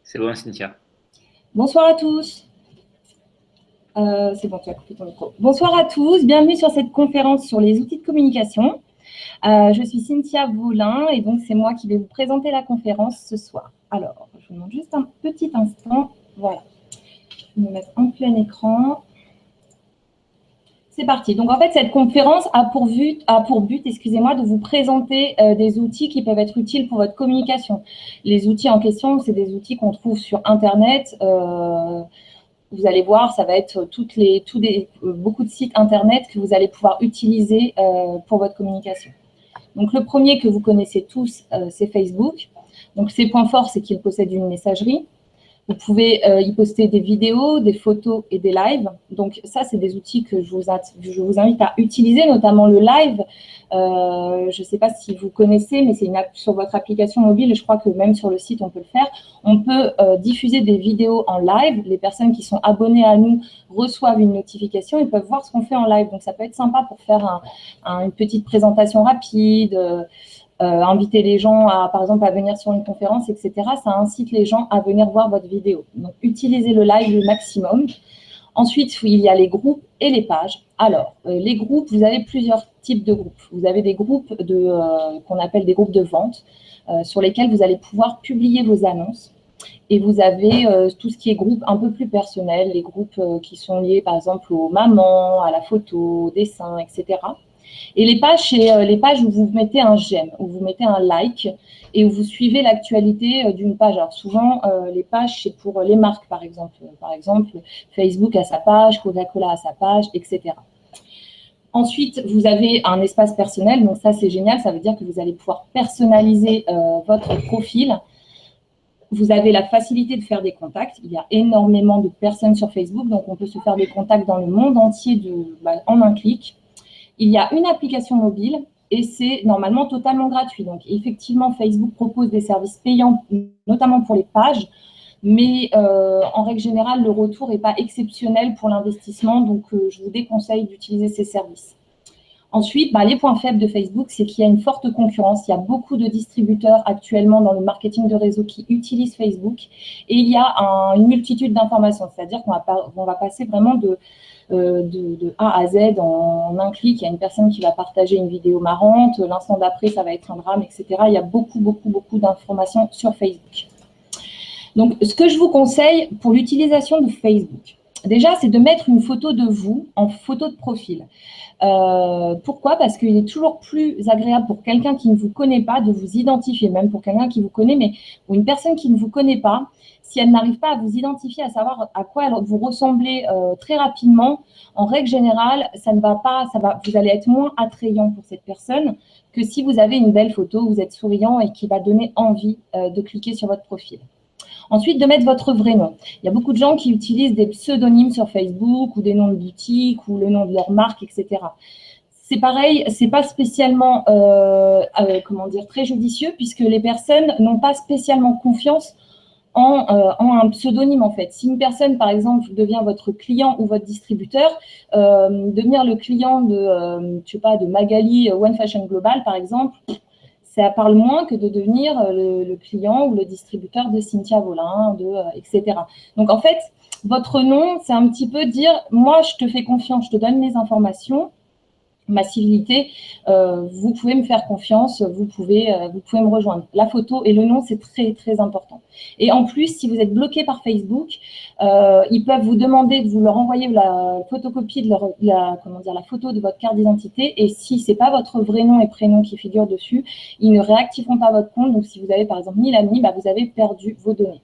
C'est bon, Cynthia. Bonsoir à tous. C'est bon, tu as coupé ton micro. Bonsoir à tous, bienvenue sur cette conférence sur les outils de communication. Je suis Cynthia Voulin et donc c'est moi qui vais vous présenter la conférence ce soir. Alors, je vous demande juste un petit instant. Voilà. Je vais me mettre en plein écran. C'est parti. Donc, en fait, cette conférence a pour but, excusez-moi, de vous présenter des outils qui peuvent être utiles pour votre communication. Les outils en question, c'est des outils qu'on trouve sur Internet. Vous allez voir, ça va être beaucoup de sites Internet que vous allez pouvoir utiliser pour votre communication. Donc, le premier que vous connaissez tous, c'est Facebook. Donc, ses points forts, c'est qu'il possède une messagerie. Vous pouvez y poster des vidéos, des photos et des lives. Donc, ça, c'est des outils que je vous invite à utiliser, notamment le live. Je ne sais pas si vous connaissez, mais c'est une app sur votre application mobile. Je crois que même sur le site, on peut le faire. On peut diffuser des vidéos en live. Les personnes qui sont abonnées à nous reçoivent une notification et peuvent voir ce qu'on fait en live. Donc, ça peut être sympa pour faire une petite présentation rapide, inviter les gens, par exemple, à venir sur une conférence, etc. Ça incite les gens à venir voir votre vidéo. Donc, utilisez le live le maximum. Ensuite, il y a les groupes et les pages. Alors, les groupes, vous avez plusieurs types de groupes. Vous avez des groupes qu'on appelle des groupes de vente, sur lesquels vous allez pouvoir publier vos annonces. Et vous avez tout ce qui est groupe un peu plus personnel, les groupes qui sont liés, par exemple, aux mamans, à la photo, au dessin, etc. Et les pages, c'est les pages où vous mettez un j'aime, où vous mettez un like et où vous suivez l'actualité d'une page. Alors souvent, les pages, c'est pour les marques, par exemple. Par exemple, Facebook a sa page, Coca-Cola a sa page, etc. Ensuite, vous avez un espace personnel. Donc ça, c'est génial. Ça veut dire que vous allez pouvoir personnaliser votre profil. Vous avez la facilité de faire des contacts. Il y a énormément de personnes sur Facebook, donc on peut se faire des contacts dans le monde entier en un clic. Il y a une application mobile et c'est normalement totalement gratuit. Donc, effectivement, Facebook propose des services payants, notamment pour les pages, mais en règle générale, le retour n'est pas exceptionnel pour l'investissement. Donc, je vous déconseille d'utiliser ces services. Ensuite, les points faibles de Facebook, c'est qu'il y a une forte concurrence. Il y a beaucoup de distributeurs actuellement dans le marketing de réseau qui utilisent Facebook et il y a une multitude d'informations. C'est-à-dire qu'on va passer vraiment de A à Z en un clic. Il y a une personne qui va partager une vidéo marrante. L'instant d'après, ça va être un drame, etc. Il y a beaucoup d'informations sur Facebook. Donc, ce que je vous conseille pour l'utilisation de Facebook, déjà, c'est de mettre une photo de vous en photo de profil. Pourquoi? Parce qu'il est toujours plus agréable pour quelqu'un qui ne vous connaît pas de vous identifier, même pour quelqu'un qui vous connaît, mais pour une personne qui ne vous connaît pas, si elle n'arrive pas à vous identifier, à savoir à quoi vous ressemblez très rapidement, en règle générale, vous allez être moins attrayant pour cette personne que si vous avez une belle photo, vous êtes souriant et qui va donner envie de cliquer sur votre profil. Ensuite, de mettre votre vrai nom. Il y a beaucoup de gens qui utilisent des pseudonymes sur Facebook ou des noms de boutiques ou le nom de leur marque, etc. C'est pareil, c'est pas spécialement très judicieux puisque les personnes n'ont pas spécialement confiance en un pseudonyme en fait. Si une personne, par exemple, devient votre client ou votre distributeur, devenir le client de Magali One Fashion Global, par exemple, ça parle moins que de devenir le client ou le distributeur de Cynthia Voulin, etc. Donc, en fait, votre nom, c'est un petit peu dire, moi, je te fais confiance, je te donne les informations, ma civilité, vous pouvez me faire confiance, vous pouvez me rejoindre. La photo et le nom, c'est très, très important. Et en plus, si vous êtes bloqué par Facebook, ils peuvent vous demander de vous leur envoyer la photocopie de la photo de votre carte d'identité. Et si ce n'est pas votre vrai nom et prénom qui figurent dessus, ils ne réactiveront pas votre compte. Donc, si vous avez, par exemple, 1000 amis, vous avez perdu vos données.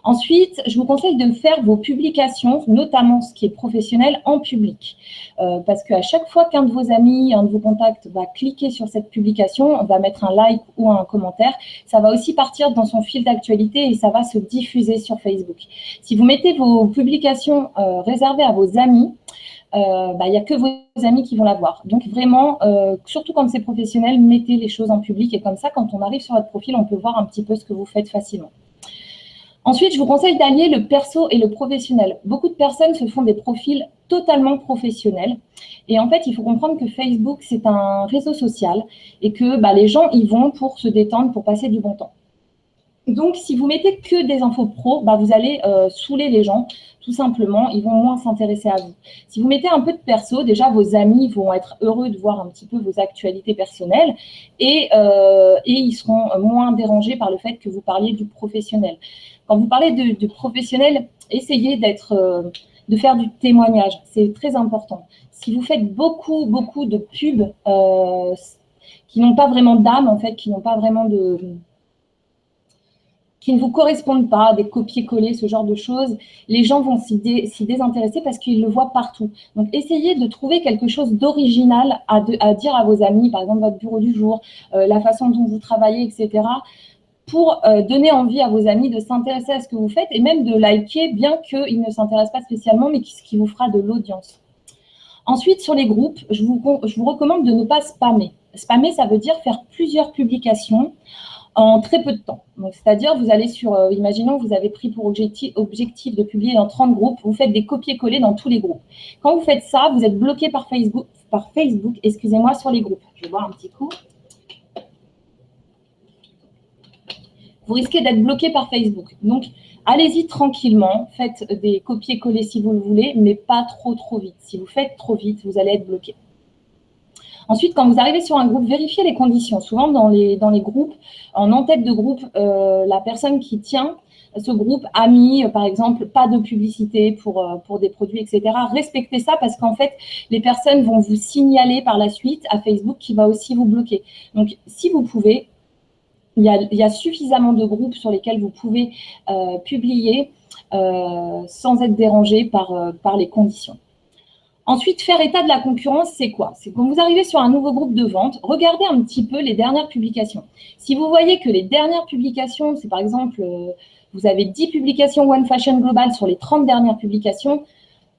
Ensuite, je vous conseille de faire vos publications, notamment ce qui est professionnel, en public. Parce qu'à chaque fois qu'un de vos amis, un de vos contacts va cliquer sur cette publication, va mettre un like ou un commentaire, ça va aussi partir dans son fil d'actualité et ça va se diffuser sur Facebook. Si vous mettez vos publications réservées à vos amis, il n'y a que vos amis qui vont la voir. Donc vraiment, surtout quand c'est professionnel, mettez les choses en public et comme ça, quand on arrive sur votre profil, on peut voir un petit peu ce que vous faites facilement. Ensuite, je vous conseille d'allier le perso et le professionnel. Beaucoup de personnes se font des profils totalement professionnels. Et en fait, il faut comprendre que Facebook, c'est un réseau social et que les gens y vont pour se détendre, pour passer du bon temps. Donc, si vous mettez que des infos pro, bah, vous allez saouler les gens, tout simplement. Ils vont moins s'intéresser à vous. Si vous mettez un peu de perso, déjà, vos amis vont être heureux de voir un petit peu vos actualités personnelles et ils seront moins dérangés par le fait que vous parliez du professionnel. Quand vous parlez de professionnel, essayez de faire du témoignage. C'est très important. Si vous faites beaucoup de pubs qui n'ont pas vraiment d'âme, en fait, qui n'ont pas vraiment qui ne vous correspondent pas, des copier-coller, ce genre de choses, les gens vont s'y désintéresser parce qu'ils le voient partout. Donc, essayez de trouver quelque chose d'original à dire à vos amis, par exemple votre bureau du jour, la façon dont vous travaillez, etc., pour donner envie à vos amis de s'intéresser à ce que vous faites et même de liker, bien qu'ils ne s'intéressent pas spécialement, mais ce qui vous fera de l'audience. Ensuite, sur les groupes, je vous recommande de ne pas spammer. Spammer, ça veut dire faire plusieurs publications en très peu de temps. C'est-à-dire, vous allez sur, imaginons que vous avez pris pour objectif de publier dans 30 groupes, vous faites des copier-coller dans tous les groupes. Quand vous faites ça, vous êtes bloqué par Facebook, excusez-moi, sur les groupes. Je vais voir un petit coup. Vous risquez d'être bloqué par Facebook. Donc, allez-y tranquillement, faites des copier-coller si vous le voulez, mais pas trop vite. Si vous faites trop vite, vous allez être bloqué. Ensuite, quand vous arrivez sur un groupe, vérifiez les conditions. Souvent, dans les groupes, en en-tête de groupe, la personne qui tient ce groupe a mis, par exemple, pas de publicité pour des produits, etc. Respectez ça parce qu'en fait, les personnes vont vous signaler par la suite à Facebook qui va aussi vous bloquer. Donc, si vous pouvez, il y a suffisamment de groupes sur lesquels vous pouvez publier sans être dérangé par les conditions. Ensuite, faire état de la concurrence, c'est quoi? C'est quand vous arrivez sur un nouveau groupe de vente, regardez un petit peu les dernières publications. Si vous voyez que les dernières publications, c'est par exemple, vous avez 10 publications One Fashion Global sur les 30 dernières publications,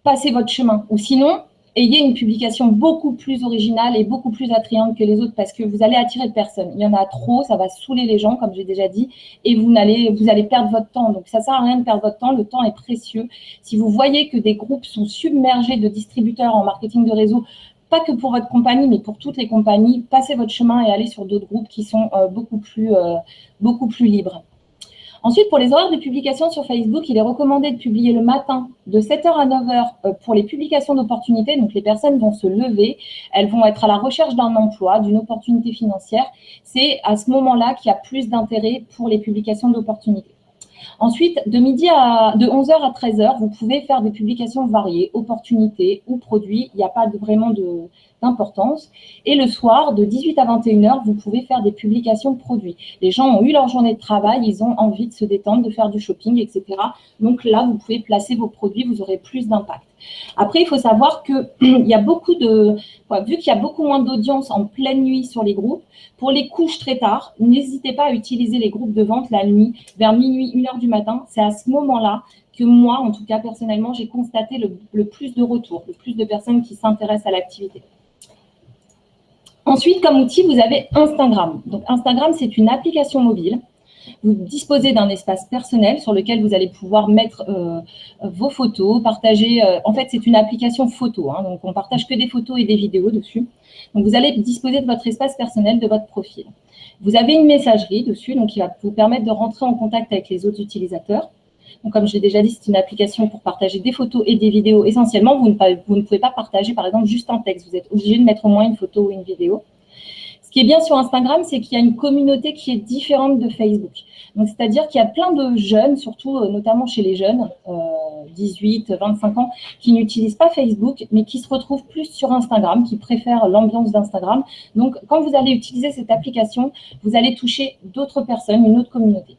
passez votre chemin. Ou sinon, ayez une publication beaucoup plus originale et beaucoup plus attrayante que les autres parce que vous allez attirer personne. Il y en a trop, ça va saouler les gens, comme j'ai déjà dit, et vous allez perdre votre temps. Donc, ça ne sert à rien de perdre votre temps. Le temps est précieux. Si vous voyez que des groupes sont submergés de distributeurs en marketing de réseau, pas que pour votre compagnie, mais pour toutes les compagnies, passez votre chemin et allez sur d'autres groupes qui sont beaucoup plus libres. Ensuite, pour les horaires de publication sur Facebook, il est recommandé de publier le matin de 7h à 9h pour les publications d'opportunités. Donc, les personnes vont se lever, elles vont être à la recherche d'un emploi, d'une opportunité financière. C'est à ce moment-là qu'il y a plus d'intérêt pour les publications d'opportunités. Ensuite, de 11h à 13h, vous pouvez faire des publications variées, opportunités ou produits. Il n'y a pas vraiment d'importance. Et le soir, de 18 à 21h, vous pouvez faire des publications de produits. Les gens ont eu leur journée de travail, ils ont envie de se détendre, de faire du shopping, etc. Donc là, vous pouvez placer vos produits, vous aurez plus d'impact. Après, il faut savoir qu'il y a vu qu'il y a beaucoup moins d'audience en pleine nuit sur les groupes, pour les couches très tard, n'hésitez pas à utiliser les groupes de vente la nuit, vers minuit, 1h du matin. C'est à ce moment-là que moi, en tout cas personnellement, j'ai constaté le plus de retours, le plus de personnes qui s'intéressent à l'activité. Ensuite, comme outil, vous avez Instagram. Donc, Instagram, c'est une application mobile. Vous disposez d'un espace personnel sur lequel vous allez pouvoir mettre vos photos, partager. En fait, c'est une application photo, hein, donc on ne partage que des photos et des vidéos dessus. Donc, vous allez disposer de votre espace personnel, de votre profil. Vous avez une messagerie dessus, donc qui va vous permettre de rentrer en contact avec les autres utilisateurs. Donc, comme je l'ai déjà dit, c'est une application pour partager des photos et des vidéos. Essentiellement, vous ne pouvez pas partager, par exemple, juste un texte. Vous êtes obligé de mettre au moins une photo ou une vidéo. Ce qui est bien sur Instagram, c'est qu'il y a une communauté qui est différente de Facebook. Donc, c'est-à-dire qu'il y a plein de jeunes, surtout notamment chez les jeunes, 18, 25 ans, qui n'utilisent pas Facebook, mais qui se retrouvent plus sur Instagram, qui préfèrent l'ambiance d'Instagram. Donc, quand vous allez utiliser cette application, vous allez toucher d'autres personnes, une autre communauté.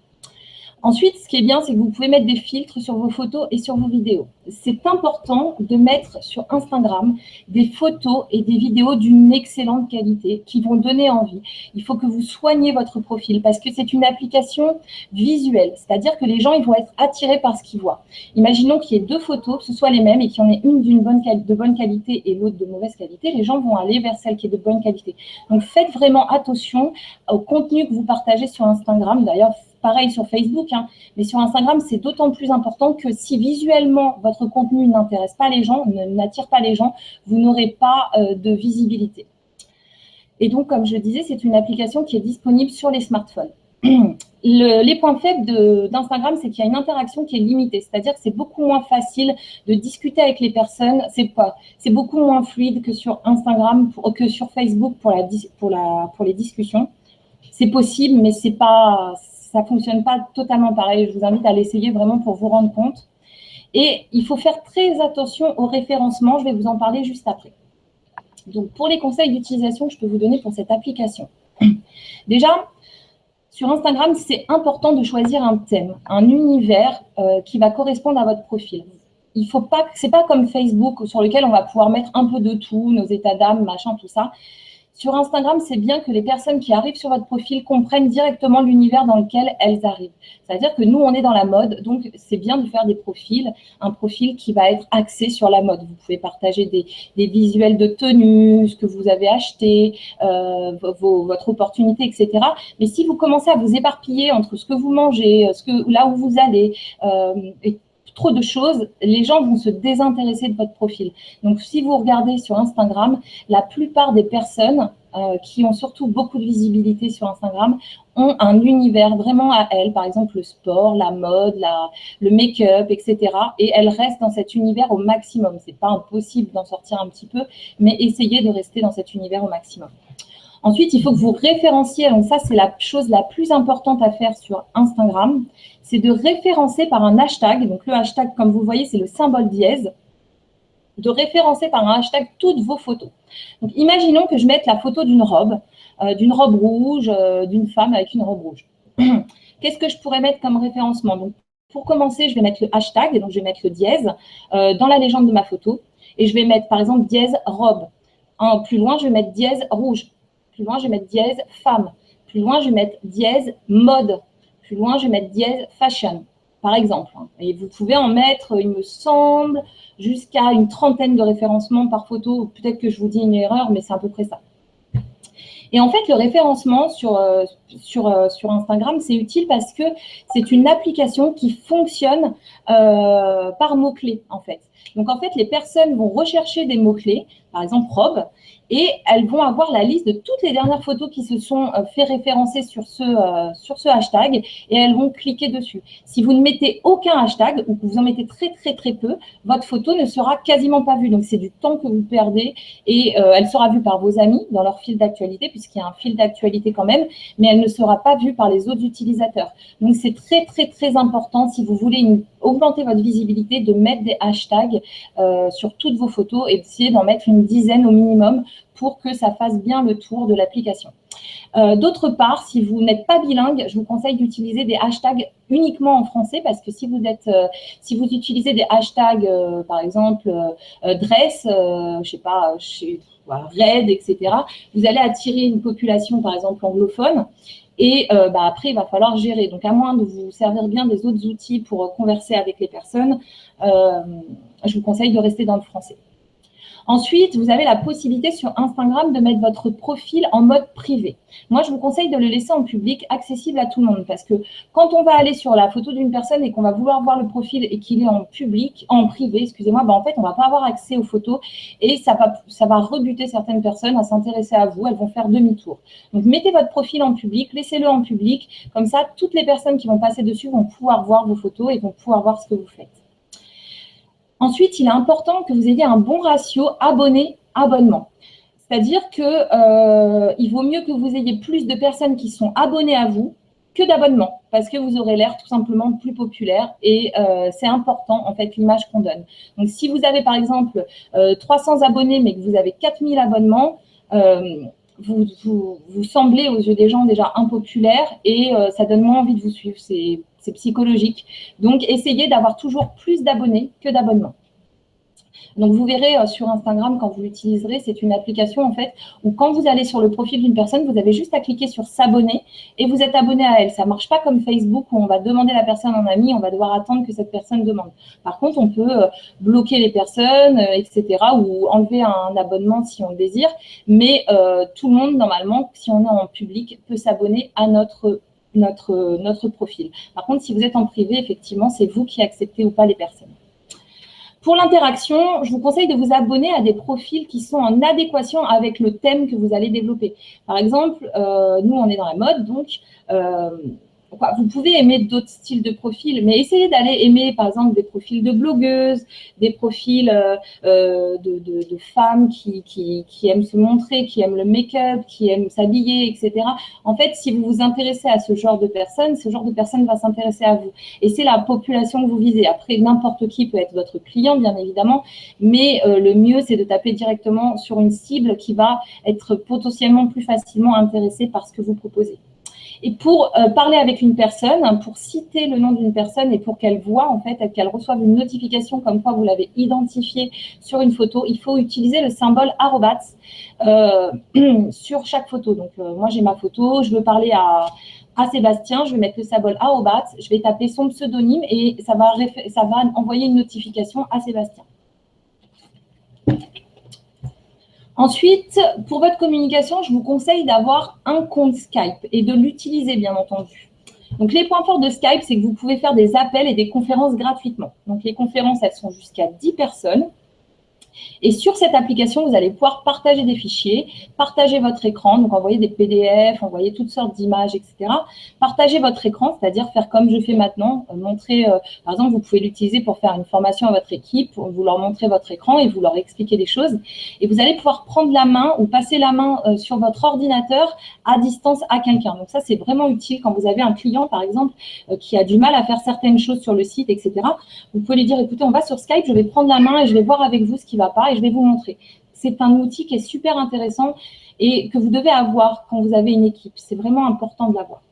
Ensuite, ce qui est bien, c'est que vous pouvez mettre des filtres sur vos photos et sur vos vidéos. C'est important de mettre sur Instagram des photos et des vidéos d'une excellente qualité qui vont donner envie. Il faut que vous soignez votre profil parce que c'est une application visuelle, c'est-à-dire que les gens ils vont être attirés par ce qu'ils voient. Imaginons qu'il y ait deux photos, que ce soit les mêmes et qu'il y en ait une de bonne qualité et l'autre de mauvaise qualité, les gens vont aller vers celle qui est de bonne qualité. Donc, faites vraiment attention au contenu que vous partagez sur Instagram. D'ailleurs, pareil sur Facebook, hein, mais sur Instagram, c'est d'autant plus important que si visuellement votre contenu n'intéresse pas les gens, n'attire pas les gens, vous n'aurez pas de visibilité. Et donc, comme je disais, c'est une application qui est disponible sur les smartphones. Les points faibles d'Instagram, c'est qu'il y a une interaction qui est limitée. C'est-à-dire que c'est beaucoup moins facile de discuter avec les personnes. C'est beaucoup moins fluide que sur Instagram, que sur Facebook pour les discussions. C'est possible, mais ça ne fonctionne pas totalement pareil. Je vous invite à l'essayer vraiment pour vous rendre compte. Et il faut faire très attention au référencement. Je vais vous en parler juste après. Donc, pour les conseils d'utilisation que je peux vous donner pour cette application. Déjà, sur Instagram, c'est important de choisir un thème, un univers qui va correspondre à votre profil. C'est pas comme Facebook sur lequel on va pouvoir mettre un peu de tout, nos états d'âme, machin, tout ça. Sur Instagram, c'est bien que les personnes qui arrivent sur votre profil comprennent directement l'univers dans lequel elles arrivent. C'est-à-dire que nous, on est dans la mode, donc c'est bien de faire des profils, un profil qui va être axé sur la mode. Vous pouvez partager des visuels de tenue, ce que vous avez acheté, votre opportunité, etc. Mais si vous commencez à vous éparpiller entre ce que vous mangez, là où vous allez, et trop de choses, les gens vont se désintéresser de votre profil. Donc, si vous regardez sur Instagram, la plupart des personnes qui ont surtout beaucoup de visibilité sur Instagram ont un univers vraiment à elles, par exemple le sport, la mode, le make-up, etc. Et elles restent dans cet univers au maximum. C'est pas impossible d'en sortir un petit peu, mais essayez de rester dans cet univers au maximum. Ensuite, il faut que vous référenciez, donc ça, c'est la chose la plus importante à faire sur Instagram, c'est de référencer par un hashtag. Donc, le hashtag, comme vous le voyez, c'est le symbole dièse. De référencer par un hashtag toutes vos photos. Donc, imaginons que je mette la photo d'une robe rouge, d'une femme avec une robe rouge. Qu'est-ce que je pourrais mettre comme référencement? Donc, pour commencer, je vais mettre le hashtag, et donc je vais mettre le dièse dans la légende de ma photo. Et je vais mettre, par exemple, dièse robe. Plus loin, je vais mettre dièse rouge. Plus loin, je vais mettre dièse femme. Plus loin, je vais mettre dièse mode. Plus loin, je vais mettre dièse fashion, par exemple. Et vous pouvez en mettre, il me semble, jusqu'à une trentaine de référencements par photo. Peut-être que je vous dis une erreur, mais c'est à peu près ça. Et en fait, le référencement sur Instagram, c'est utile parce que c'est une application qui fonctionne par mots-clés, en fait. Donc, en fait, les personnes vont rechercher des mots-clés, par exemple robe, et elles vont avoir la liste de toutes les dernières photos qui se sont fait référencer sur ce hashtag, et elles vont cliquer dessus. Si vous ne mettez aucun hashtag, ou que vous en mettez très, très, très peu, votre photo ne sera quasiment pas vue. Donc, c'est du temps que vous perdez, et elle sera vue par vos amis dans leur fil d'actualité, puisqu'il y a un fil d'actualité quand même, mais elle ne sera pas vue par les autres utilisateurs. Donc, c'est très, très, très important, si vous voulez augmenter votre visibilité, de mettre des hashtags sur toutes vos photos et d'essayer d'en mettre une dizaine au minimum pour que ça fasse bien le tour de l'application. D'autre part, si vous n'êtes pas bilingue, je vous conseille d'utiliser des hashtags uniquement en français parce que si vous utilisez des hashtags, par exemple, dress, je sais pas, raid, etc., vous allez attirer une population, par exemple, anglophone. Et après, il va falloir gérer. Donc, à moins de vous servir bien des autres outils pour converser avec les personnes, je vous conseille de rester dans le français. Ensuite, vous avez la possibilité sur Instagram de mettre votre profil en mode privé. Moi, je vous conseille de le laisser en public, accessible à tout le monde, parce que quand on va aller sur la photo d'une personne et qu'on va vouloir voir le profil et qu'il est en privé, excusez-moi, en fait, on ne va pas avoir accès aux photos et ça va rebuter certaines personnes à s'intéresser à vous, elles vont faire demi-tour. Donc, mettez votre profil en public, laissez-le en public, comme ça, toutes les personnes qui vont passer dessus vont pouvoir voir vos photos et vont pouvoir voir ce que vous faites. Ensuite, il est important que vous ayez un bon ratio abonné-abonnement. C'est-à-dire qu'il vaut mieux que vous ayez plus de personnes qui sont abonnées à vous que d'abonnements, parce que vous aurez l'air tout simplement plus populaire et c'est important, en fait, l'image qu'on donne. Donc, si vous avez, par exemple, 300 abonnés, mais que vous avez 4000 abonnements, vous semblez aux yeux des gens déjà impopulaire et ça donne moins envie de vous suivre. C'est psychologique. Donc, essayez d'avoir toujours plus d'abonnés que d'abonnements. Donc, vous verrez sur Instagram, quand vous l'utiliserez, c'est une application, en fait, où quand vous allez sur le profil d'une personne, vous avez juste à cliquer sur « S'abonner » et vous êtes abonné à elle. Ça ne marche pas comme Facebook où on va demander la personne en ami, on va devoir attendre que cette personne demande. Par contre, on peut bloquer les personnes, etc. ou enlever un abonnement si on le désire. Mais tout le monde, normalement, si on est en public, peut s'abonner à notre profil. Par contre, si vous êtes en privé, effectivement, c'est vous qui acceptez ou pas les personnes. Pour l'interaction, je vous conseille de vous abonner à des profils qui sont en adéquation avec le thème que vous allez développer. Par exemple, nous, on est dans la mode, donc vous pouvez aimer d'autres styles de profils, mais essayez d'aller aimer, par exemple, des profils de blogueuses, des profils de femmes qui aiment se montrer, qui aiment le make-up, qui aiment s'habiller, etc. En fait, si vous vous intéressez à ce genre de personnes va s'intéresser à vous. Et c'est la population que vous visez. Après, n'importe qui peut être votre client, bien évidemment, mais le mieux, c'est de taper directement sur une cible qui va être potentiellement plus facilement intéressée par ce que vous proposez. Et pour parler avec une personne, pour citer le nom d'une personne et pour qu'elle voit, en fait, qu'elle reçoive une notification comme quoi vous l'avez identifié sur une photo, il faut utiliser le symbole arrobas sur chaque photo. Donc, moi, j'ai ma photo, je veux parler à Sébastien, je vais mettre le symbole arrobas, je vais taper son pseudonyme et ça va envoyer une notification à Sébastien. Ensuite, pour votre communication, je vous conseille d'avoir un compte Skype et de l'utiliser, bien entendu. Donc, les points forts de Skype, c'est que vous pouvez faire des appels et des conférences gratuitement. Donc, les conférences, elles sont jusqu'à 10 personnes. Et sur cette application, vous allez pouvoir partager des fichiers, partager votre écran, donc envoyer des PDF, envoyer toutes sortes d'images, etc. Partager votre écran, c'est-à-dire faire comme je fais maintenant, montrer, par exemple, vous pouvez l'utiliser pour faire une formation à votre équipe, vous leur montrez votre écran et vous leur expliquez des choses. Et vous allez pouvoir prendre la main ou passer la main sur votre ordinateur à distance à quelqu'un. Donc ça, c'est vraiment utile quand vous avez un client, par exemple, qui a du mal à faire certaines choses sur le site, etc. Vous pouvez lui dire, écoutez, on va sur Skype, je vais prendre la main et je vais voir avec vous ce qui va pas et je vais vous montrer. C'est un outil qui est super intéressant et que vous devez avoir quand vous avez une équipe. C'est vraiment important de l'avoir.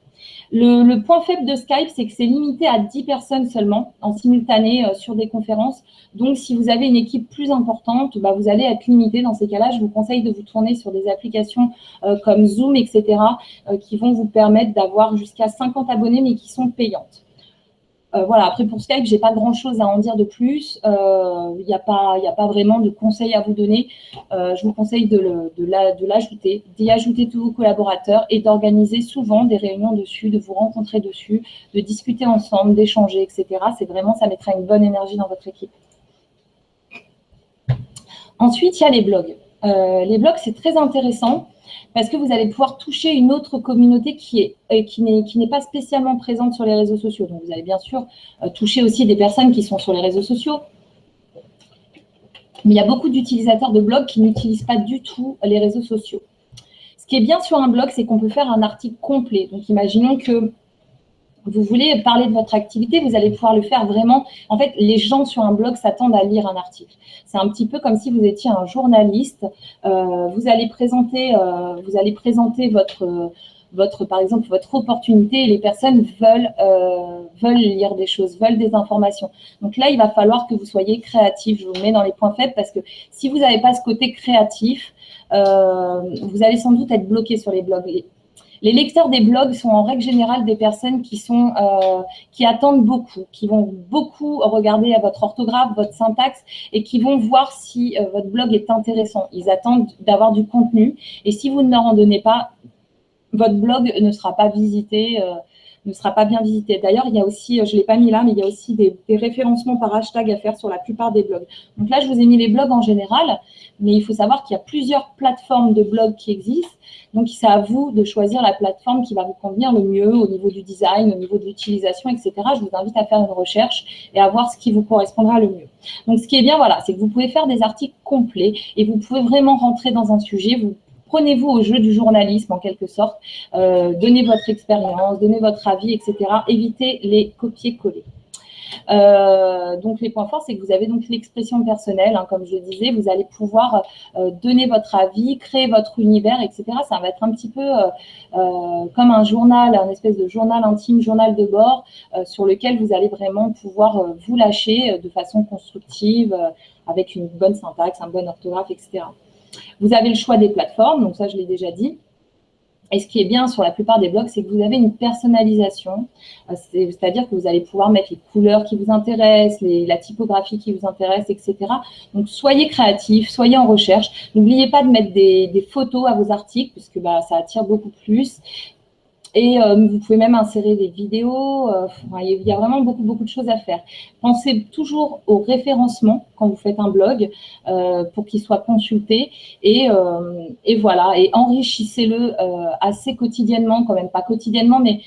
Le point faible de Skype, c'est que c'est limité à 10 personnes seulement en simultané sur des conférences. Donc, si vous avez une équipe plus importante, vous allez être limité. Dans ces cas-là, je vous conseille de vous tourner sur des applications comme Zoom, etc., qui vont vous permettre d'avoir jusqu'à 50 abonnés, mais qui sont payantes. Voilà, après pour Skype, j'ai pas grand-chose à en dire de plus. Il n'y a pas vraiment de conseils à vous donner. Je vous conseille de l'ajouter, d'y ajouter tous vos collaborateurs et d'organiser souvent des réunions dessus, de vous rencontrer dessus, de discuter ensemble, d'échanger, etc. C'est vraiment, ça mettra une bonne énergie dans votre équipe. Ensuite, il y a les blogs. Les blogs, c'est très intéressant parce que vous allez pouvoir toucher une autre communauté qui n'est pas spécialement présente sur les réseaux sociaux. Donc, vous allez bien sûr toucher aussi des personnes qui sont sur les réseaux sociaux. Mais il y a beaucoup d'utilisateurs de blogs qui n'utilisent pas du tout les réseaux sociaux. Ce qui est bien sur un blog, c'est qu'on peut faire un article complet. Donc, imaginons que vous voulez parler de votre activité, vous allez pouvoir le faire vraiment. En fait, les gens sur un blog s'attendent à lire un article. C'est un petit peu comme si vous étiez un journaliste. Vous allez présenter par exemple, votre opportunité et les personnes veulent lire des choses, veulent des informations. Donc là, il va falloir que vous soyez créatif. Je vous mets dans les points faibles parce que si vous n'avez pas ce côté créatif, vous allez sans doute être bloqué sur les blogs. Les lecteurs des blogs sont en règle générale des personnes qui attendent beaucoup, qui vont beaucoup regarder à votre orthographe, votre syntaxe et qui vont voir si votre blog est intéressant. Ils attendent d'avoir du contenu et si vous ne leur en donnez pas, votre blog ne sera pas visité, ne sera pas bien visité. D'ailleurs, il y a aussi, je ne l'ai pas mis là, mais il y a aussi des référencements par hashtag à faire sur la plupart des blogs. Donc là, je vous ai mis les blogs en général, mais il faut savoir qu'il y a plusieurs plateformes de blogs qui existent. Donc, c'est à vous de choisir la plateforme qui va vous convenir le mieux au niveau du design, au niveau de l'utilisation, etc. Je vous invite à faire une recherche et à voir ce qui vous correspondra le mieux. Donc, ce qui est bien, voilà, c'est que vous pouvez faire des articles complets et vous pouvez vraiment rentrer dans un sujet. Prenez-vous au jeu du journalisme en quelque sorte, donnez votre expérience, donnez votre avis, etc. Évitez les copier-coller. Donc, les points forts, c'est que vous avez donc l'expression personnelle, hein, comme je le disais, vous allez pouvoir donner votre avis, créer votre univers, etc. Ça va être un petit peu comme un journal, un espèce de journal intime, journal de bord, sur lequel vous allez vraiment pouvoir vous lâcher de façon constructive, avec une bonne syntaxe, un bon orthographe, etc. Vous avez le choix des plateformes, donc ça, je l'ai déjà dit. Et ce qui est bien sur la plupart des blogs, c'est que vous avez une personnalisation, c'est-à-dire que vous allez pouvoir mettre les couleurs qui vous intéressent, la typographie qui vous intéresse, etc. Donc, soyez créatifs, soyez en recherche. N'oubliez pas de mettre des photos à vos articles, puisque ça attire beaucoup plus. Et vous pouvez même insérer des vidéos. Il y a vraiment beaucoup de choses à faire. Pensez toujours au référencement quand vous faites un blog pour qu'il soit consulté. Et voilà, et enrichissez-le assez quotidiennement, quand même pas quotidiennement, mais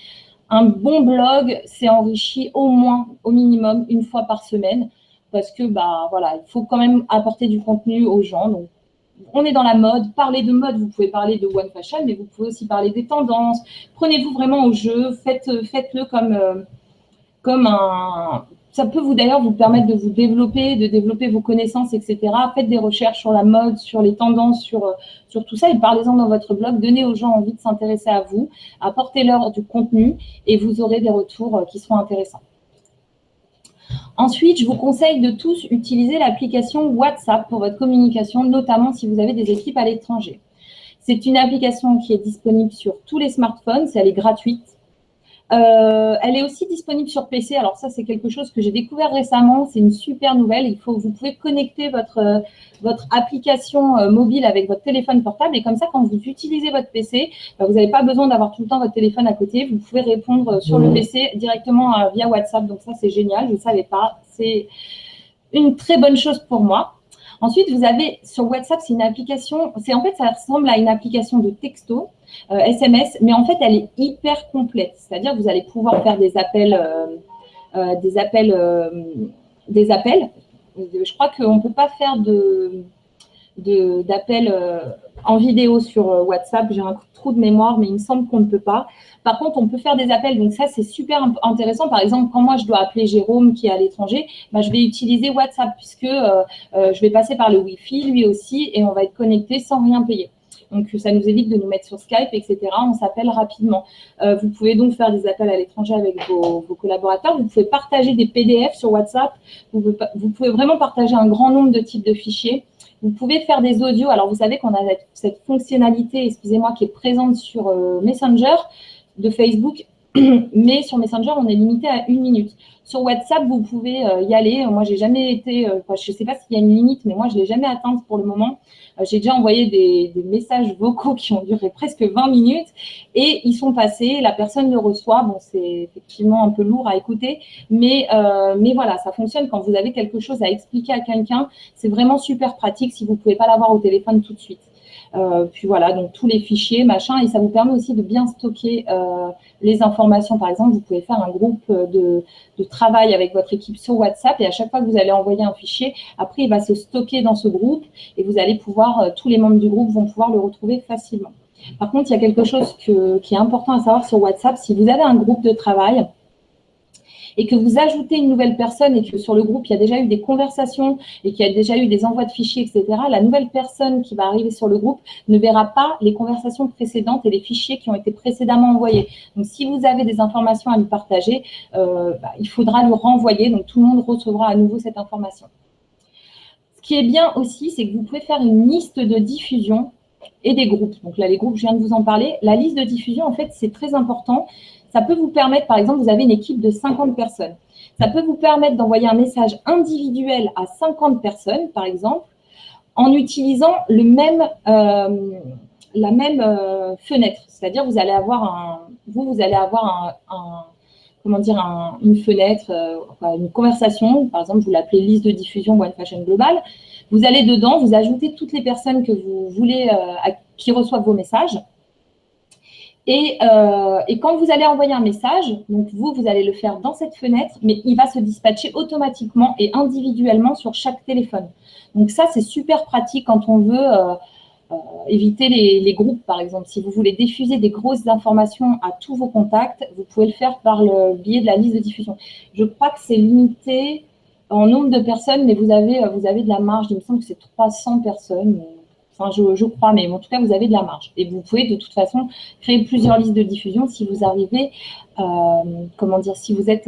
un bon blog, c'est enrichi au moins, au minimum, une fois par semaine, parce que voilà, il faut quand même apporter du contenu aux gens. Donc, on est dans la mode. Parler de mode, vous pouvez parler de one fashion, mais vous pouvez aussi parler des tendances. Prenez-vous vraiment au jeu, faites-le comme un… Ça peut d'ailleurs vous permettre de vous développer, de développer vos connaissances, etc. Faites des recherches sur la mode, sur les tendances, sur tout ça, et parlez-en dans votre blog. Donnez aux gens envie de s'intéresser à vous, apportez-leur du contenu, et vous aurez des retours qui seront intéressants. Ensuite, je vous conseille de tous utiliser l'application WhatsApp pour votre communication, notamment si vous avez des équipes à l'étranger. C'est une application qui est disponible sur tous les smartphones, elle est gratuite. Elle est aussi disponible sur PC. Alors ça, c'est quelque chose que j'ai découvert récemment. C'est une super nouvelle. Vous pouvez connecter votre application mobile avec votre téléphone portable. Et comme ça, quand vous utilisez votre PC, vous n'avez pas besoin d'avoir tout le temps votre téléphone à côté. Vous pouvez répondre sur le PC directement via WhatsApp. Donc ça, c'est génial. Je ne savais pas. C'est une très bonne chose pour moi. Ensuite, vous avez sur WhatsApp, c'est une application, en fait, ça ressemble à une application de texto, SMS, mais en fait, elle est hyper complète. C'est-à-dire que vous allez pouvoir faire des appels. Je crois qu'on ne peut pas faire d'appels en vidéo sur WhatsApp. J'ai un trou de mémoire, mais il me semble qu'on ne peut pas. Par contre, on peut faire des appels. Donc ça, c'est super intéressant. Par exemple, quand moi, je dois appeler Jérôme qui est à l'étranger, je vais utiliser WhatsApp puisque je vais passer par le Wi-Fi, lui aussi, et on va être connecté sans rien payer. Donc, ça nous évite de nous mettre sur Skype, etc. On s'appelle rapidement. Vous pouvez donc faire des appels à l'étranger avec vos collaborateurs. Vous pouvez partager des PDF sur WhatsApp. Vous pouvez vraiment partager un grand nombre de types de fichiers. Vous pouvez faire des audios. Alors, vous savez qu'on a cette fonctionnalité, excusez-moi, qui est présente sur Messenger de Facebook, mais sur Messenger, on est limité à 1 minute. Sur WhatsApp, vous pouvez y aller. Moi, j'ai jamais été, je ne sais pas s'il y a une limite, mais moi, je ne l'ai jamais atteinte pour le moment. J'ai déjà envoyé des messages vocaux qui ont duré presque 20 minutes et ils sont passés. La personne le reçoit. Bon, c'est effectivement un peu lourd à écouter, mais voilà, ça fonctionne quand vous avez quelque chose à expliquer à quelqu'un. C'est vraiment super pratique si vous ne pouvez pas l'avoir au téléphone tout de suite. Puis voilà, donc tous les fichiers, machin, et ça vous permet aussi de bien stocker les informations. Par exemple, vous pouvez faire un groupe de travail avec votre équipe sur WhatsApp et à chaque fois que vous allez envoyer un fichier, après, il va se stocker dans ce groupe et vous allez pouvoir, tous les membres du groupe vont pouvoir le retrouver facilement. Par contre, il y a quelque chose qui est important à savoir sur WhatsApp. Si vous avez un groupe de travail et que vous ajoutez une nouvelle personne et que sur le groupe, il y a déjà eu des conversations et qu'il y a déjà eu des envois de fichiers, etc., la nouvelle personne qui va arriver sur le groupe ne verra pas les conversations précédentes et les fichiers qui ont été précédemment envoyés. Donc, si vous avez des informations à lui partager, il faudra le renvoyer. Donc, tout le monde recevra à nouveau cette information. Ce qui est bien aussi, c'est que vous pouvez faire une liste de diffusion et des groupes. Donc là, les groupes, je viens de vous en parler. La liste de diffusion, en fait, c'est très important. Ça peut vous permettre, par exemple, vous avez une équipe de 50 personnes. Ça peut vous permettre d'envoyer un message individuel à 50 personnes, par exemple, en utilisant la même fenêtre. C'est-à-dire, vous allez avoir une fenêtre, une conversation. Par exemple, vous l'appelez liste de diffusion One Fashion Global. Vous allez dedans, vous ajoutez toutes les personnes que vous voulez qui reçoivent vos messages. Et quand vous allez envoyer un message, donc vous allez le faire dans cette fenêtre, mais il va se dispatcher automatiquement et individuellement sur chaque téléphone. Donc ça, c'est super pratique quand on veut éviter les groupes, par exemple. Si vous voulez diffuser des grosses informations à tous vos contacts, vous pouvez le faire par le biais de la liste de diffusion. Je crois que c'est limité en nombre de personnes, mais vous avez de la marge. Il me semble que c'est 300 personnes. Enfin, je crois, mais en tout cas, vous avez de la marge. Et vous pouvez de toute façon créer plusieurs listes de diffusion si vous arrivez, si vous êtes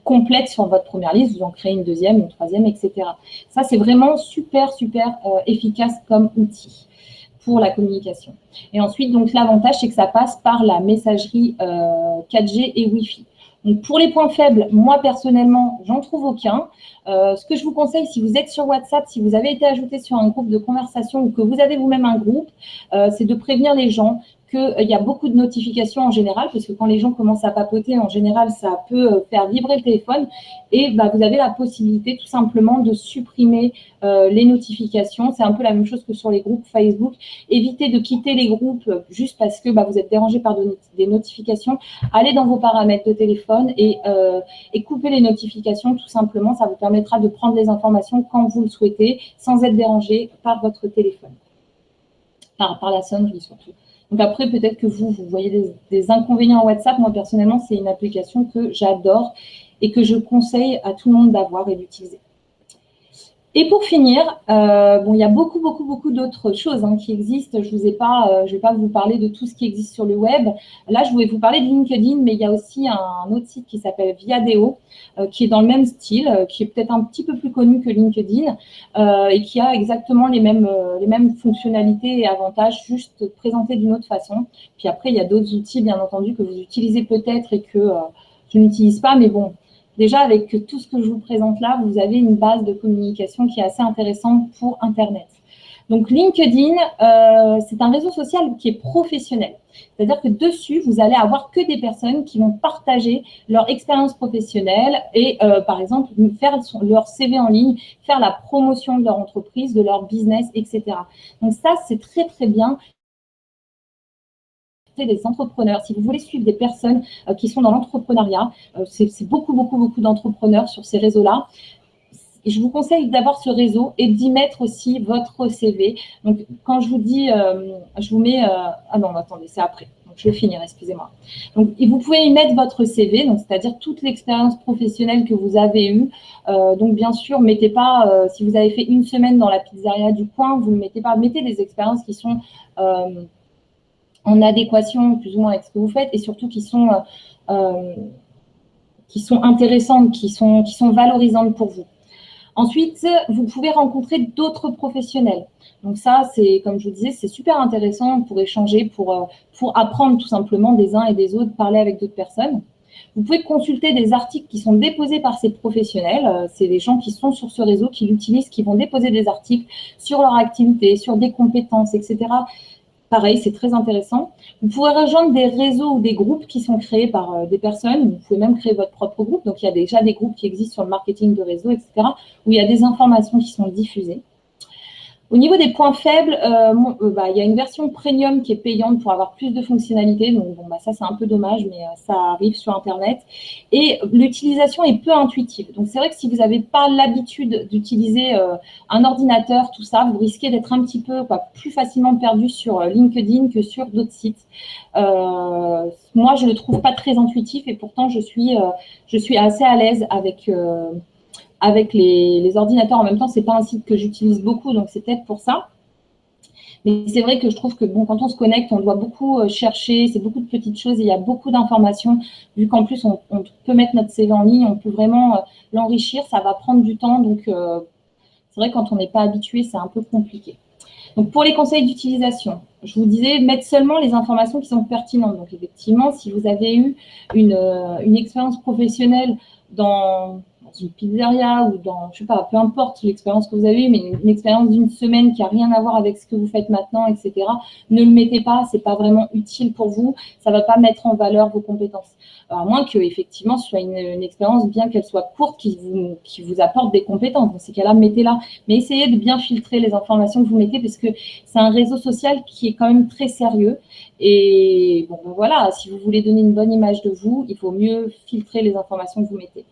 complète sur votre première liste, vous en créez une deuxième, une troisième, etc. Ça, c'est vraiment super efficace comme outil pour la communication. Et ensuite, donc l'avantage, c'est que ça passe par la messagerie 4G et Wi-Fi. Donc, pour les points faibles, moi, personnellement, j'en trouve aucun. Ce que je vous conseille, si vous êtes sur WhatsApp, si vous avez été ajouté sur un groupe de conversation ou que vous avez vous-même un groupe, c'est de prévenir les gens qu'il y a beaucoup de notifications en général, parce que quand les gens commencent à papoter, en général, ça peut faire vibrer le téléphone. Et bah, vous avez la possibilité tout simplement de supprimer les notifications. C'est un peu la même chose que sur les groupes Facebook. Évitez de quitter les groupes juste parce que bah, vous êtes dérangé par des notifications. Allez dans vos paramètres de téléphone et coupez les notifications tout simplement. Ça vous permettra de prendre les informations quand vous le souhaitez sans être dérangé par votre téléphone, par la sonnerie surtout. Donc après, peut-être que vous voyez des inconvénients en WhatsApp. Moi, personnellement, c'est une application que j'adore et que je conseille à tout le monde d'avoir et d'utiliser. Et pour finir, bon, il y a beaucoup d'autres choses qui existent. Je vais pas vous parler de tout ce qui existe sur le web. Là, je voulais vous parler de LinkedIn, mais il y a aussi un autre site qui s'appelle Viadeo, qui est dans le même style, qui est peut-être un petit peu plus connu que LinkedIn et qui a exactement les mêmes fonctionnalités et avantages, juste présentés d'une autre façon. Puis après, il y a d'autres outils, bien entendu, que vous utilisez peut-être et que je n'utilise pas, mais bon. Déjà, avec tout ce que je vous présente là, vous avez une base de communication qui est assez intéressante pour Internet. Donc, LinkedIn, c'est un réseau social qui est professionnel. C'est-à-dire que dessus, vous allez avoir que des personnes qui vont partager leur expérience professionnelle et, par exemple, faire leur CV en ligne, faire la promotion de leur entreprise, de leur business, etc. Donc, ça, c'est très bien. Des entrepreneurs, si vous voulez suivre des personnes qui sont dans l'entrepreneuriat, c'est beaucoup d'entrepreneurs sur ces réseaux-là. Je vous conseille d'avoir ce réseau et d'y mettre aussi votre CV. Donc, quand je vous dis, je vous mets… ah non, attendez, c'est après. Donc, je vais finir, excusez-moi. Donc, et vous pouvez y mettre votre CV, donc c'est-à-dire toute l'expérience professionnelle que vous avez eue. Donc, bien sûr, mettez pas, si vous avez fait une semaine dans la pizzeria du coin, vous ne mettez pas, mettez des expériences qui sont… en adéquation plus ou moins avec ce que vous faites et surtout qui sont intéressantes, qui sont valorisantes pour vous. Ensuite, vous pouvez rencontrer d'autres professionnels. Donc ça, c'est comme je vous disais, c'est super intéressant pour échanger, pour apprendre tout simplement des uns et des autres, parler avec d'autres personnes. Vous pouvez consulter des articles qui sont déposés par ces professionnels. C'est des gens qui sont sur ce réseau, qui l'utilisent, qui vont déposer des articles sur leur activité, sur des compétences, etc. Pareil, c'est très intéressant. Vous pouvez rejoindre des réseaux ou des groupes qui sont créés par des personnes. Vous pouvez même créer votre propre groupe. Donc, il y a déjà des groupes qui existent sur le marketing de réseau, etc., où il y a des informations qui sont diffusées. Au niveau des points faibles, il y a une version premium qui est payante pour avoir plus de fonctionnalités. Donc, bon, ça, c'est un peu dommage, mais ça arrive sur Internet. Et l'utilisation est peu intuitive. Donc, c'est vrai que si vous n'avez pas l'habitude d'utiliser un ordinateur, tout ça, vous risquez d'être un petit peu plus facilement perdu sur LinkedIn que sur d'autres sites. Moi, je ne le trouve pas très intuitif et pourtant, je suis assez à l'aise avec les ordinateurs. En même temps, ce n'est pas un site que j'utilise beaucoup, donc c'est peut-être pour ça. Mais c'est vrai que je trouve que quand on se connecte, on doit beaucoup chercher, c'est beaucoup de petites choses et il y a beaucoup d'informations. Vu qu'en plus, on peut mettre notre CV en ligne, on peut vraiment l'enrichir, ça va prendre du temps. Donc, c'est vrai que quand on n'est pas habitué, c'est un peu compliqué. Donc, pour les conseils d'utilisation, je vous disais, mettre seulement les informations qui sont pertinentes. Donc, effectivement, si vous avez eu une expérience professionnelle dans une pizzeria ou dans, je sais pas, peu importe l'expérience que vous avez eue, mais une expérience d'une semaine qui n'a rien à voir avec ce que vous faites maintenant, etc., ne le mettez pas, ce n'est pas vraiment utile pour vous, ça ne va pas mettre en valeur vos compétences. À moins que, effectivement, ce soit une expérience, bien qu'elle soit courte, qui vous apporte des compétences. Dans ces cas-là, mettez-la. Mais essayez de bien filtrer les informations que vous mettez parce que c'est un réseau social qui est quand même très sérieux. Et bon, voilà, si vous voulez donner une bonne image de vous, il faut mieux filtrer les informations que vous mettez.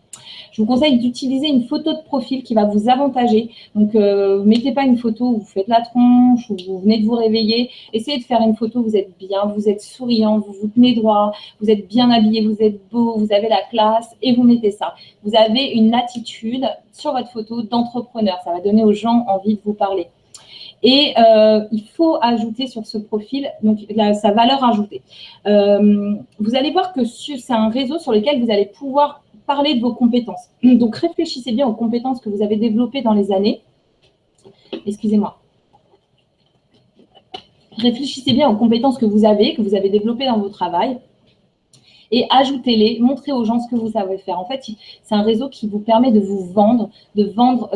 Je vous conseille d'utiliser une photo de profil qui va vous avantager. Donc, ne mettez pas une photo où vous faites la tronche, où vous venez de vous réveiller. Essayez de faire une photo où vous êtes bien, vous êtes souriant, vous vous tenez droit, vous êtes bien habillé, vous êtes beau, vous avez la classe et vous mettez ça. Vous avez une attitude sur votre photo d'entrepreneur. Ça va donner aux gens envie de vous parler. Et il faut ajouter sur ce profil donc, sa valeur ajoutée. Vous allez voir que c'est un réseau sur lequel vous allez pouvoir parler de vos compétences. Donc, réfléchissez bien aux compétences que vous avez développées dans les années. Excusez-moi. Réfléchissez bien aux compétences que vous avez développées dans votre travail. et ajoutez-les, montrez aux gens ce que vous savez faire. En fait, c'est un réseau qui vous permet de vous vendre, par exemple,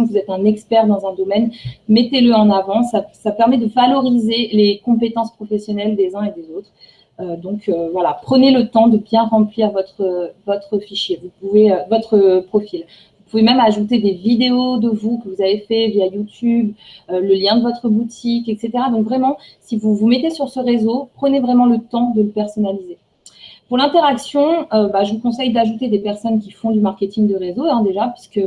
vous êtes un expert dans un domaine, mettez-le en avant, ça permet de valoriser les compétences professionnelles des uns et des autres. Voilà, prenez le temps de bien remplir votre fichier, votre profil. Vous pouvez même ajouter des vidéos de vous que vous avez fait via YouTube, le lien de votre boutique, etc. Donc vraiment, si vous vous mettez sur ce réseau, prenez vraiment le temps de le personnaliser. Pour l'interaction, je vous conseille d'ajouter des personnes qui font du marketing de réseau déjà, puisque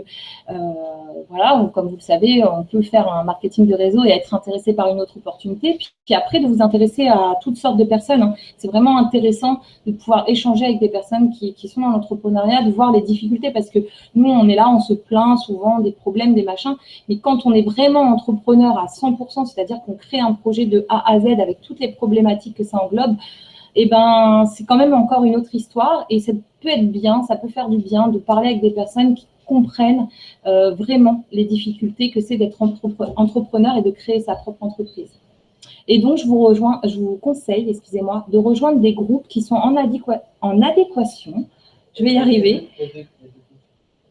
voilà, comme vous le savez, on peut faire un marketing de réseau et être intéressé par une autre opportunité, puis après de vous intéresser à toutes sortes de personnes. C'est vraiment intéressant de pouvoir échanger avec des personnes qui sont dans l'entrepreneuriat, de voir les difficultés, parce que nous, on est là, on se plaint souvent des problèmes, des machins, mais quand on est vraiment entrepreneur à 100%, c'est-à-dire qu'on crée un projet de A à Z avec toutes les problématiques que ça englobe, eh ben, c'est quand même encore une autre histoire et ça peut être bien, ça peut faire du bien de parler avec des personnes qui comprennent vraiment les difficultés que c'est d'être entrepreneur et de créer sa propre entreprise. Et donc, je vous conseille, excusez-moi, de rejoindre des groupes qui sont en adéquation, je vais y arriver,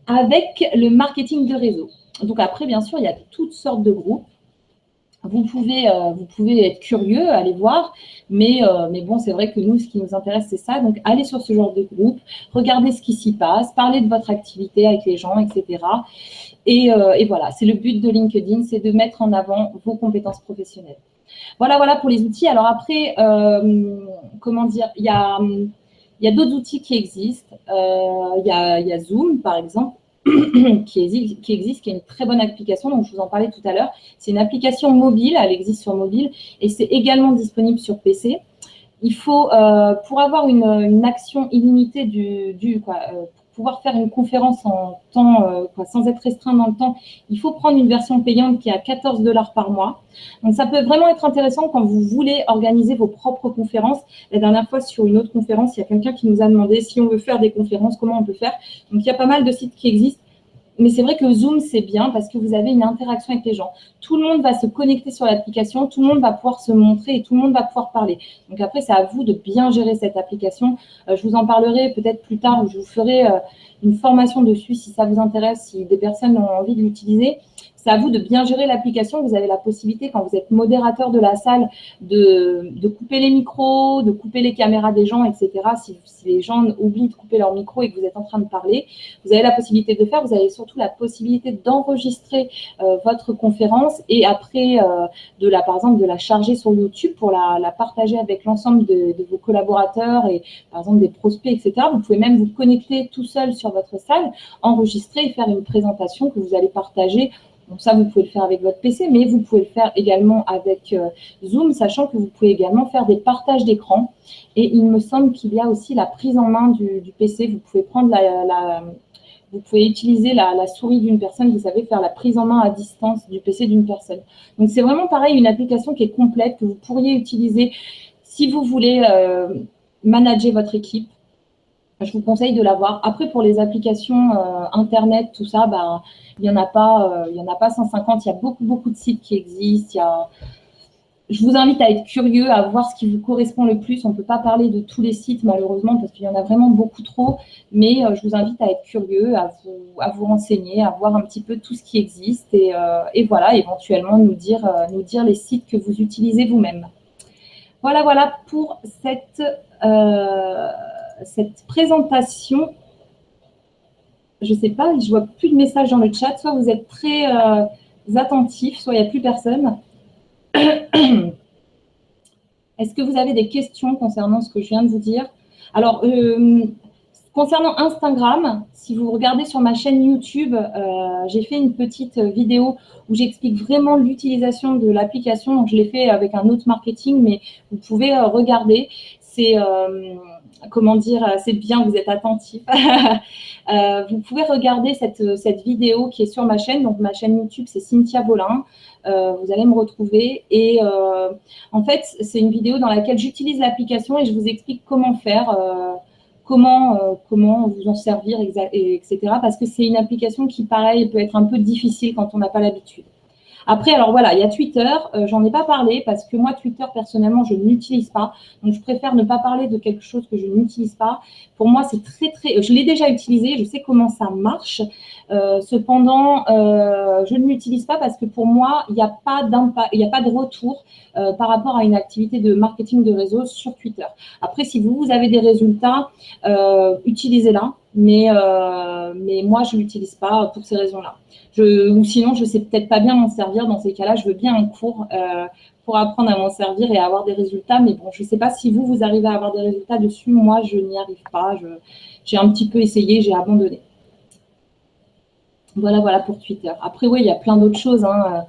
avec le marketing de réseau. Donc après, bien sûr, il y a toutes sortes de groupes. Vous pouvez être curieux, aller voir, mais bon, c'est vrai que nous, ce qui nous intéresse, c'est ça. Donc, allez sur ce genre de groupe, regardez ce qui s'y passe, parlez de votre activité avec les gens, etc. Et voilà, c'est le but de LinkedIn, c'est de mettre en avant vos compétences professionnelles. Voilà pour les outils. Alors après, comment dire, il y a d'autres outils qui existent. Il y a Zoom, par exemple, qui existe, qui est une très bonne application, donc je vous en parlais tout à l'heure. C'est une application mobile, elle existe sur mobile et c'est également disponible sur PC. Il faut, pour avoir une action illimitée pour pouvoir faire une conférence en temps, sans être restreint dans le temps, il faut prendre une version payante qui est à 14 $ par mois. Donc, ça peut vraiment être intéressant quand vous voulez organiser vos propres conférences. La dernière fois, sur une autre conférence, il y a quelqu'un qui nous a demandé si on veut faire des conférences, comment on peut faire. Donc, il y a pas mal de sites qui existent. Mais c'est vrai que Zoom, c'est bien parce que vous avez une interaction avec les gens. Tout le monde va se connecter sur l'application, tout le monde va pouvoir se montrer et tout le monde va pouvoir parler. Donc après, c'est à vous de bien gérer cette application. Je vous en parlerai peut-être plus tard où je vous ferai une formation dessus si ça vous intéresse, si des personnes ont envie de l'utiliser. C'est à vous de bien gérer l'application. Vous avez la possibilité, quand vous êtes modérateur de la salle, de couper les micros, de couper les caméras des gens, etc. Si les gens oublient de couper leur micro et que vous êtes en train de parler, vous avez la possibilité de le faire. Vous avez surtout la possibilité d'enregistrer votre conférence et après, par exemple, de la charger sur YouTube pour la partager avec l'ensemble de vos collaborateurs et, par exemple, des prospects, etc. Vous pouvez même vous connecter tout seul sur votre salle, enregistrer et faire une présentation que vous allez partager. Donc ça, vous pouvez le faire avec votre PC, mais vous pouvez le faire également avec Zoom, sachant que vous pouvez également faire des partages d'écran. Et il me semble qu'il y a aussi la prise en main du PC. Vous pouvez prendre vous pouvez utiliser la souris d'une personne, vous savez, faire la prise en main à distance du PC d'une personne. Donc c'est vraiment pareil, une application qui est complète, que vous pourriez utiliser si vous voulez manager votre équipe. Je vous conseille de l'avoir. Après, pour les applications Internet, tout ça, il n'y en a pas 150. Il y a beaucoup de sites qui existent. Je vous invite à être curieux, à voir ce qui vous correspond le plus. On ne peut pas parler de tous les sites, malheureusement, parce qu'il y en a vraiment beaucoup trop. Mais je vous invite à être curieux, à vous renseigner, à voir un petit peu tout ce qui existe. Et voilà, éventuellement, nous dire les sites que vous utilisez vous-même. Voilà pour cette présentation. Je ne sais pas, je ne vois plus de messages dans le chat. Soit vous êtes très attentifs, soit il n'y a plus personne. Est-ce que vous avez des questions concernant ce que je viens de vous dire? Alors, concernant Instagram, si vous regardez sur ma chaîne YouTube, j'ai fait une petite vidéo où j'explique vraiment l'utilisation de l'application. Donc, je l'ai fait avec un autre marketing, mais vous pouvez regarder. C'est, comment dire, c'est bien, vous êtes attentifs. Vous pouvez regarder cette vidéo qui est sur ma chaîne. Donc, ma chaîne YouTube, c'est Cynthia Volin. Vous allez me retrouver. Et en fait, c'est une vidéo dans laquelle j'utilise l'application et je vous explique comment faire, comment vous en servir, etc. Parce que c'est une application qui, pareil, peut être un peu difficile quand on n'a pas l'habitude. Après, alors voilà, il y a Twitter. J'en ai pas parlé parce que moi, Twitter, personnellement, je ne l'utilise pas. Donc, je préfère ne pas parler de quelque chose que je n'utilise pas. Pour moi, c'est très… Je l'ai déjà utilisé, je sais comment ça marche. Cependant, je ne l'utilise pas parce que pour moi, il n'y a pas d'impact, il n'y a pas de retour par rapport à une activité de marketing de réseau sur Twitter. Après, si vous avez des résultats, utilisez-la. Mais moi, je ne l'utilise pas pour ces raisons-là. Ou sinon, je ne sais peut-être pas bien m'en servir. Dans ces cas-là, je veux bien un cours pour apprendre à m'en servir et à avoir des résultats. Mais bon, je ne sais pas si vous arrivez à avoir des résultats dessus. Moi, je n'y arrive pas. J'ai un petit peu essayé, j'ai abandonné. Voilà pour Twitter. Après, oui, il y a plein d'autres choses. Hein.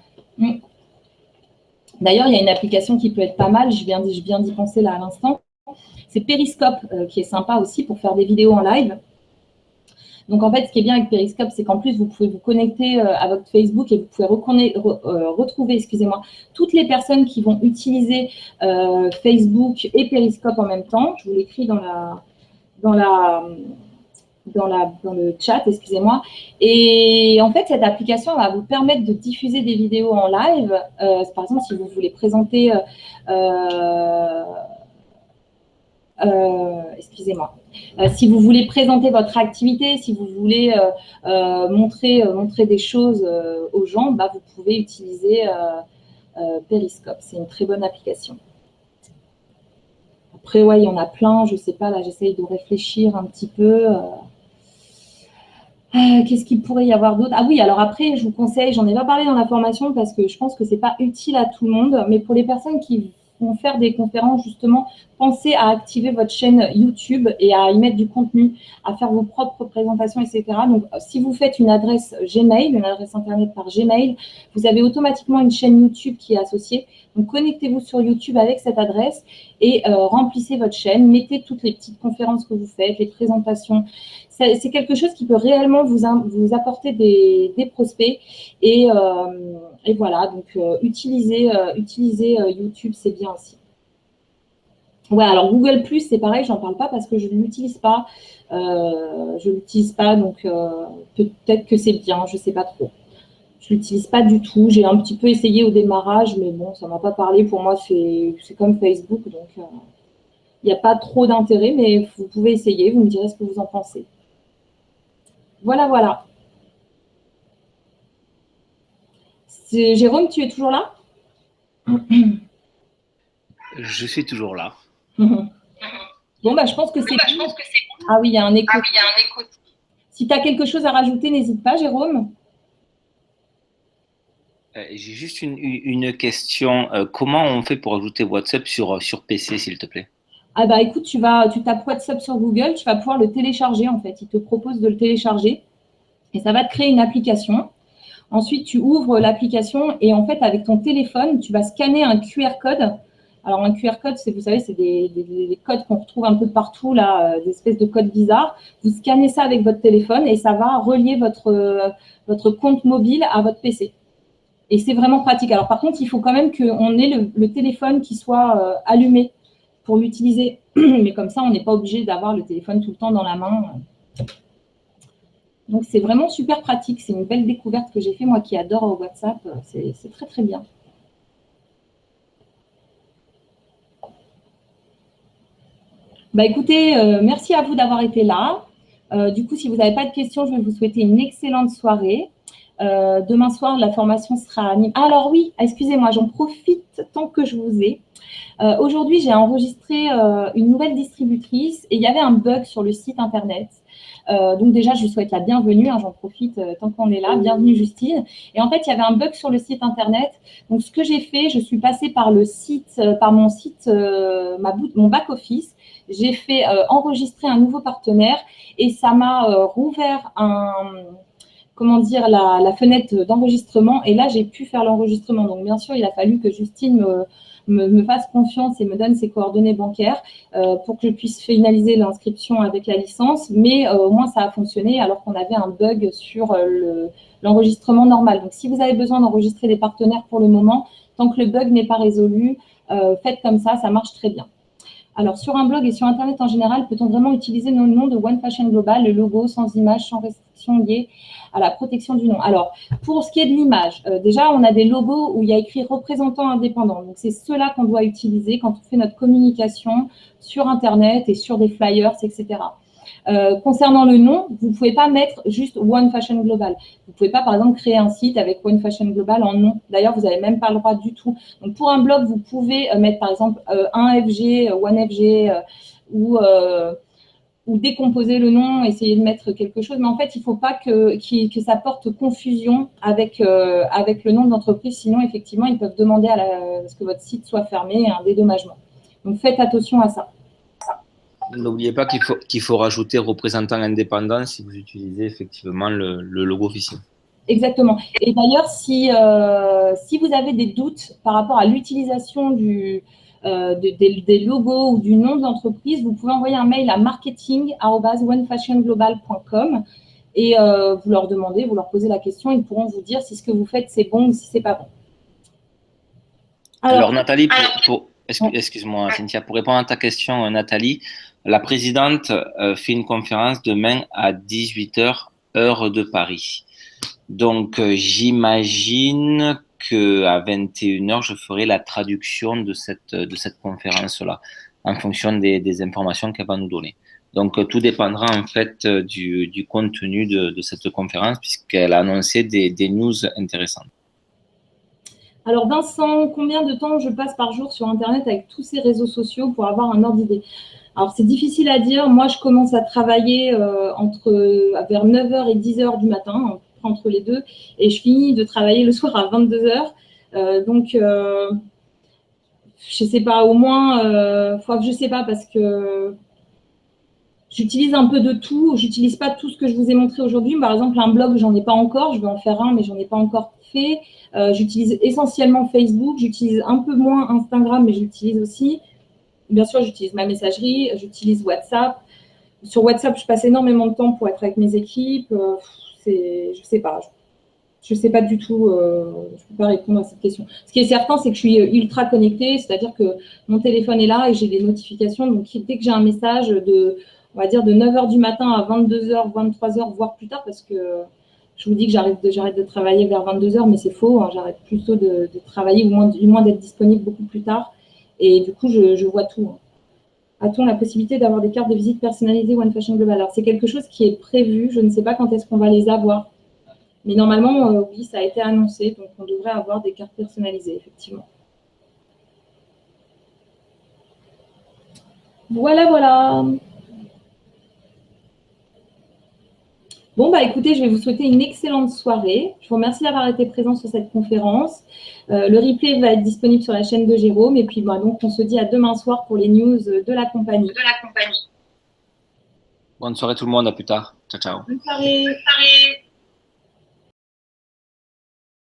D'ailleurs, il y a une application qui peut être pas mal. Je viens d'y penser là à l'instant. C'est Periscope qui est sympa aussi pour faire des vidéos en live. Donc, en fait, ce qui est bien avec Periscope, c'est qu'en plus, vous pouvez vous connecter à votre Facebook et vous pouvez retrouver, toutes les personnes qui vont utiliser Facebook et Periscope en même temps. Je vous l'écris dans le chat, excusez-moi. Et en fait, cette application va vous permettre de diffuser des vidéos en live. Par exemple, si vous voulez présenter… excusez-moi. Si vous voulez présenter votre activité, si vous voulez montrer des choses aux gens, bah, vous pouvez utiliser Periscope. C'est une très bonne application. Après, ouais, il y en a plein. Je ne sais pas, là, j'essaye de réfléchir un petit peu. Qu'est-ce qu'il pourrait y avoir d'autre? Ah oui, alors après, je vous conseille, j'en ai pas parlé dans la formation parce que je pense que ce n'est pas utile à tout le monde, mais pour les personnes qui vont faire des conférences, justement, pensez à activer votre chaîne YouTube et à y mettre du contenu, à faire vos propres présentations, etc. Donc, si vous faites une adresse Gmail, une adresse Internet par Gmail, vous avez automatiquement une chaîne YouTube qui est associée. Donc, connectez-vous sur YouTube avec cette adresse et remplissez votre chaîne. Mettez toutes les petites conférences que vous faites, les présentations. C'est quelque chose qui peut réellement vous apporter des prospects. Et voilà, donc utiliser YouTube, c'est bien aussi. Ouais, alors Google+, c'est pareil, j'en parle pas parce que je ne l'utilise pas. Donc peut-être que c'est bien, je ne sais pas trop. Je ne l'utilise pas du tout. J'ai un petit peu essayé au démarrage, mais bon, ça ne m'a pas parlé. Pour moi, c'est comme Facebook, donc il n'y a pas trop d'intérêt, mais vous pouvez essayer, vous me direz ce que vous en pensez. Voilà. Jérôme, tu es toujours là? Je suis toujours là. Bon, bah, je pense que c'est bon. Ah oui, il y a un écho. Si tu as quelque chose à rajouter, n'hésite pas, Jérôme. J'ai juste une question. Comment on fait pour ajouter WhatsApp sur PC, s'il te plaît? Ah bah écoute, tu tapes WhatsApp sur Google, tu vas pouvoir le télécharger en fait. Il te propose de le télécharger et ça va te créer une application. Ensuite, tu ouvres l'application et en fait, avec ton téléphone, tu vas scanner un QR code. Alors, un QR code, vous savez, c'est des codes qu'on retrouve un peu partout, là, des espèces de codes bizarres. Vous scannez ça avec votre téléphone et ça va relier votre compte mobile à votre PC. Et c'est vraiment pratique. Alors, par contre, il faut quand même qu'on ait le téléphone qui soit allumé pour l'utiliser. Mais comme ça, on n'est pas obligé d'avoir le téléphone tout le temps dans la main. Donc, c'est vraiment super pratique. C'est une belle découverte que j'ai fait, moi qui adore WhatsApp. C'est très, très bien. Bah, écoutez, merci à vous d'avoir été là. Du coup, si vous n'avez pas de questions, je vais vous souhaiter une excellente soirée. Demain soir, la formation sera animée. Ah, alors oui, excusez-moi, j'en profite tant que je vous ai. Aujourd'hui, j'ai enregistré une nouvelle distributrice et il y avait un bug sur le site internet. Donc déjà, je vous souhaite la bienvenue, hein, j'en profite tant qu'on est là. Bienvenue Justine. Et en fait, il y avait un bug sur le site internet. Donc ce que j'ai fait, je suis passée par mon site, mon back-office. J'ai fait enregistrer un nouveau partenaire et ça m'a rouvert la fenêtre d'enregistrement. Et là, j'ai pu faire l'enregistrement. Donc bien sûr, il a fallu que Justine me fasse confiance et me donne ses coordonnées bancaires pour que je puisse finaliser l'inscription avec la licence. Mais au moins, ça a fonctionné alors qu'on avait un bug sur l'enregistrement normal. Donc, si vous avez besoin d'enregistrer des partenaires pour le moment, tant que le bug n'est pas résolu, faites comme ça marche très bien. Alors, sur un blog et sur Internet en général, peut-on vraiment utiliser le nom de One Fashion Global, le logo sans image, sans restriction liée à la protection du nom? Alors, pour ce qui est de l'image, déjà, on a des logos où il y a écrit représentant indépendant. Donc, c'est ceux-là qu'on doit utiliser quand on fait notre communication sur Internet et sur des flyers, etc. Concernant le nom, vous ne pouvez pas mettre juste One Fashion Global. Vous ne pouvez pas, par exemple, créer un site avec One Fashion Global en nom. D'ailleurs, vous n'avez même pas le droit du tout. Donc, pour un blog, vous pouvez mettre, par exemple, un FG, One FG ou décomposer le nom, essayer de mettre quelque chose. Mais en fait, il ne faut pas que ça porte confusion avec le nom de l'entreprise. Sinon, effectivement, ils peuvent demander à ce que votre site soit fermé, un dédommagement. Donc, faites attention à ça. N'oubliez pas qu'il faut rajouter représentant indépendant si vous utilisez effectivement le logo officiel. Exactement. Et d'ailleurs, si vous avez des doutes par rapport à l'utilisation des logos ou du nom de l'entreprise, vous pouvez envoyer un mail à marketing@onefashionglobal.com et vous leur demandez, vous leur posez la question, ils pourront vous dire si ce que vous faites c'est bon ou si c'est pas bon. Alors Nathalie, excuse-moi Cynthia, pour répondre à ta question, Nathalie, la présidente fait une conférence demain à 18h, heure de Paris. Donc, j'imagine qu'à 21h, je ferai la traduction de cette conférence-là, en fonction des informations qu'elle va nous donner. Donc, tout dépendra en fait du contenu de cette conférence, puisqu'elle a annoncé des news intéressantes. Alors, Vincent, combien de temps je passe par jour sur Internet avec tous ces réseaux sociaux pour avoir un ordre d'idée? Alors, c'est difficile à dire. Moi, je commence à travailler vers 9h et 10h du matin, entre les deux, et je finis de travailler le soir à 22h. Donc, je ne sais pas, au moins, je ne sais pas parce que j'utilise un peu de tout. J'utilise pas tout ce que je vous ai montré aujourd'hui. Par exemple, un blog, j'en ai pas encore. Je vais en faire un, mais j'en ai pas encore fait. J'utilise essentiellement Facebook. J'utilise un peu moins Instagram, mais j'utilise aussi. Bien sûr, j'utilise ma messagerie. J'utilise WhatsApp. Sur WhatsApp, je passe énormément de temps pour être avec mes équipes. Je sais pas. Je sais pas du tout. Je peux pas répondre à cette question. Ce qui est certain, c'est que je suis ultra connectée. C'est-à-dire que mon téléphone est là et j'ai des notifications. Donc, dès que j'ai un message on va dire de 9h du matin à 22h, 23h, voire plus tard, parce que je vous dis que j'arrête de travailler vers 22h, mais c'est faux. Hein, j'arrête plutôt de travailler, du moins d'être disponible beaucoup plus tard. Et du coup, je vois tout. Hein. A-t-on la possibilité d'avoir des cartes de visite personnalisées One Fashion Global? Alors, c'est quelque chose qui est prévu. Je ne sais pas quand est-ce qu'on va les avoir. Mais normalement, oui, ça a été annoncé. Donc, on devrait avoir des cartes personnalisées, effectivement. Voilà. Bon, écoutez, je vais vous souhaiter une excellente soirée. Je vous remercie d'avoir été présent sur cette conférence. Le replay va être disponible sur la chaîne de Jérôme. Et puis, donc, on se dit à demain soir pour les news de la compagnie. Bonne soirée tout le monde, à plus tard. Ciao, ciao. Bonne soirée.